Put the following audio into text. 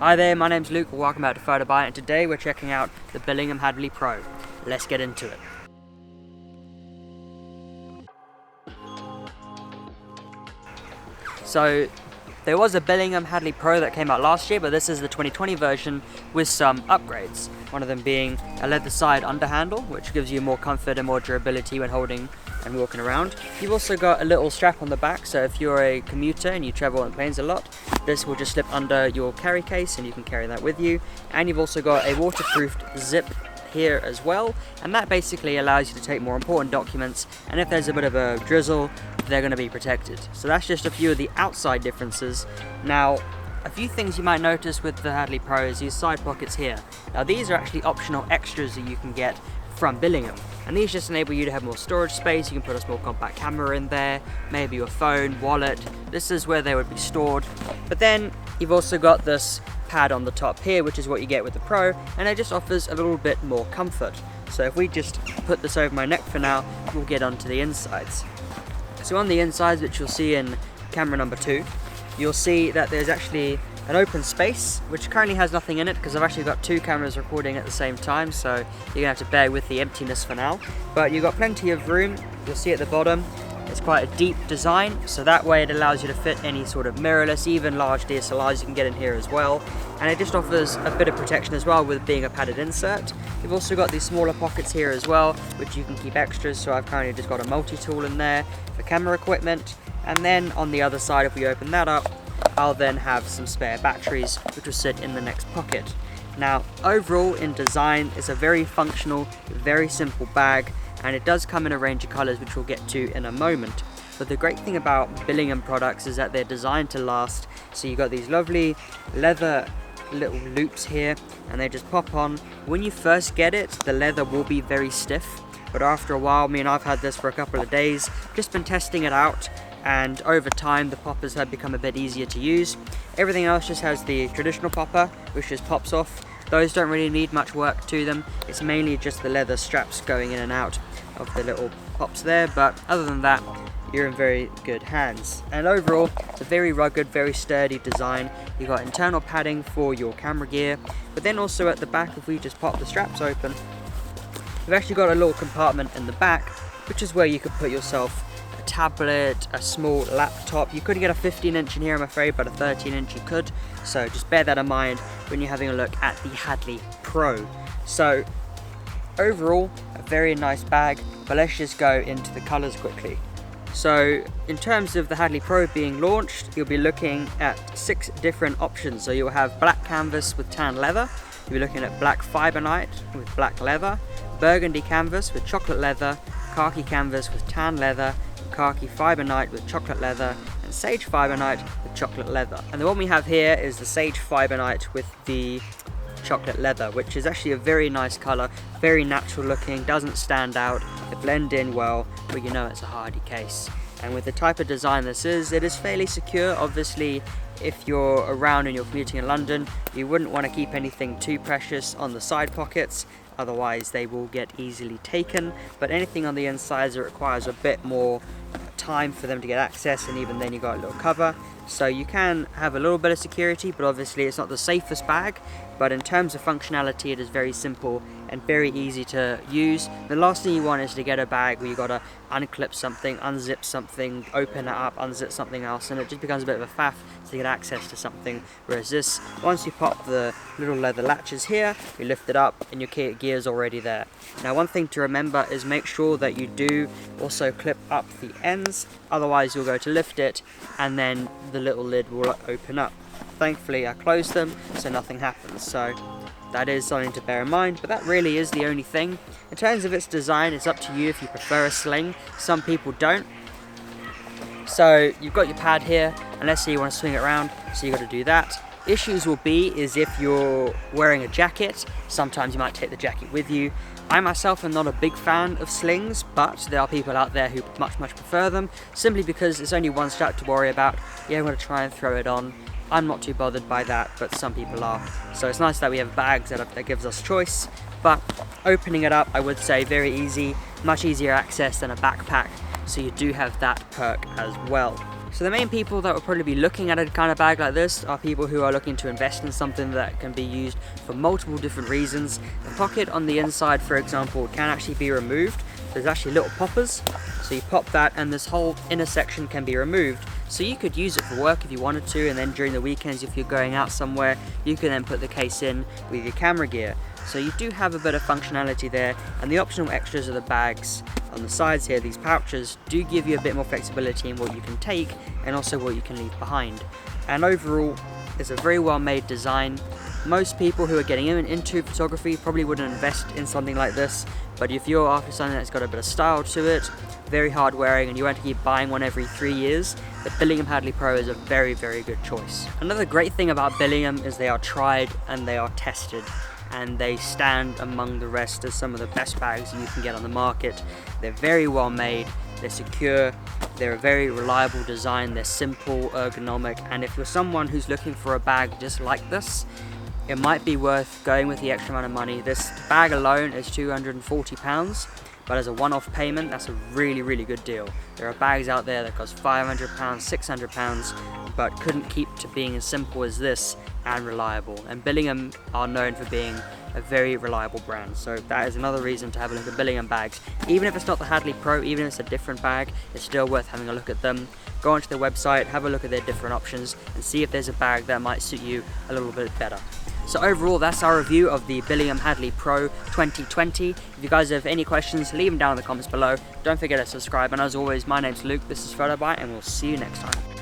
Hi there, my name's Luke, welcome back to Photo Buy, and today we're checking out the Billingham Hadley Pro. Let's get into it. So, there was a Billingham Hadley Pro that came out last year, but this is the 2020 version with some upgrades. One of them being a leather side underhandle, which gives you more comfort and more durability when holding and walking around. You've also got a little strap on the back, so if you're a commuter and you travel on planes a lot, this will just slip under your carry case and you can carry that with you. And you've also got a waterproofed zip here as well, and that basically allows you to take more important documents, and if there's a bit of a drizzle, they're going to be protected. So that's just a few of the outside differences. Now, a few things you might notice with the Hadley Pro is these side pockets here. Now these are actually optional extras that you can get from Billingham, and these just enable you to have more storage space. You can put a small compact camera in there, maybe your phone, wallet. This is where they would be stored. But then you've also got this pad on the top here, which is what you get with the Pro, and it just offers a little bit more comfort. So if we just put this over my neck for now, we'll get onto the insides. So on the insides, which you'll see in camera number 2, you'll see that there's actually an open space, which currently has nothing in it because I've actually got 2 cameras recording at the same time, so you're gonna have to bear with the emptiness for now. But you've got plenty of room. You'll see at the bottom, it's quite a deep design, so that way it allows you to fit any sort of mirrorless, even large DSLRs you can get in here as well. And it just offers a bit of protection as well with being a padded insert. You've also got these smaller pockets here as well, which you can keep extras, so I've currently just got a multi-tool in there for camera equipment. And then on the other side, if we open that up, I'll then have some spare batteries, which will sit in the next pocket. Now, overall in design, it's a very functional, very simple bag, and it does come in a range of colors, which we'll get to in a moment. But the great thing about Billingham products is that they're designed to last. So you've got these lovely leather little loops here, and they just pop on. When you first get it, the leather will be very stiff, but after a while, I've had this for a couple of days, just been testing it out, and over time the poppers have become a bit easier to use. Everything else just has the traditional popper, which just pops off. Those don't really need much work to them. It's mainly just the leather straps going in and out of the little pops there, but other than that, you're in very good hands. And overall, it's a very rugged, very sturdy design. You've got internal padding for your camera gear, but then also at the back, if we just pop the straps open, you've actually got a little compartment in the back, which is where you could put yourself a tablet, a small laptop. You couldn't get a 15-inch in here, I'm afraid, but a 13-inch you could. So just bear that in mind when you're having a look at the Hadley Pro. So overall, a very nice bag, but let's just go into the colors quickly. So in terms of the Hadley Pro being launched, you'll be looking at 6 different options. So you'll have black canvas with tan leather, you'll be looking at black fiberite with black leather, burgundy canvas with chocolate leather, khaki canvas with tan leather, khaki fiberite with chocolate leather, and sage fiberite with chocolate leather. And the one we have here is the sage fiberite with the chocolate leather, which is actually a very nice color, very natural looking, doesn't stand out, they blend in well, but you know it's a hardy case. And with the type of design this is, it is fairly secure. Obviously, if you're around and you're commuting in London, you wouldn't want to keep anything too precious on the side pockets, otherwise they will get easily taken. But anything on the insides, it requires a bit more time for them to get access, and even then you got a little cover. So you can have a little bit of security, but obviously it's not the safest bag. But in terms of functionality, it is very simple and very easy to use. The last thing you want is to get a bag where you gotta unclip something, unzip something, open it up, unzip something else, and it just becomes a bit of a faff to get access to something. Whereas this, once you pop the little leather latches here, you lift it up and your gear's already there. Now, one thing to remember is make sure that you do also clip up the ends, otherwise you'll go to lift it and then the little lid will open up. Thankfully I closed them so nothing happens, so that is something to bear in mind, but that really is the only thing. In terms of its design, it's up to you if you prefer a sling. Some people don't. So you've got your pad here, and let's say you want to swing it around, so you've got to do that. Issues will be is if you're wearing a jacket, sometimes you might take the jacket with you. I myself am not a big fan of slings, but there are people out there who much prefer them, simply because it's only one strap to worry about. You're going to try and throw it on. I'm not too bothered by that, but some people are. So it's nice that we have bags that gives us choice, but opening it up, I would say very easy, much easier access than a backpack, so you do have that perk as well. So the main people that will probably be looking at a kind of bag like this are people who are looking to invest in something that can be used for multiple different reasons. The pocket on the inside, for example, can actually be removed. There's actually little poppers, so you pop that and this whole inner section can be removed. So you could use it for work if you wanted to, and then during the weekends if you're going out somewhere, you can then put the case in with your camera gear. So you do have a bit of functionality there, and the optional extras of the bags on the sides here, these pouches, do give you a bit more flexibility in what you can take and also what you can leave behind. And overall, it's a very well made design. Most people who are getting into photography probably wouldn't invest in something like this, but if you're after something that's got a bit of style to it, very hard wearing, and you want to keep buying one every 3 years, the Billingham Hadley Pro is a very, very good choice. Another great thing about Billingham is they are tried and they are tested, and they stand among the rest as some of the best bags you can get on the market. They're very well made, they're secure, they're a very reliable design, they're simple, ergonomic, and if you're someone who's looking for a bag just like this, it might be worth going with the extra amount of money. This bag alone is £240, but as a one-off payment, that's a really, really good deal. There are bags out there that cost £500, £600, but couldn't keep to being as simple as this and reliable. And Billingham are known for being a very reliable brand, so that is another reason to have a look at Billingham bags. Even if it's not the Hadley Pro, even if it's a different bag, it's still worth having a look at them. Go onto their website, have a look at their different options, and see if there's a bag that might suit you a little bit better. So overall, that's our review of the Billingham Hadley Pro 2020. If you guys have any questions, leave them down in the comments below. Don't forget to subscribe, and as always, my name's Luke, this is PhotoBite, and we'll see you next time.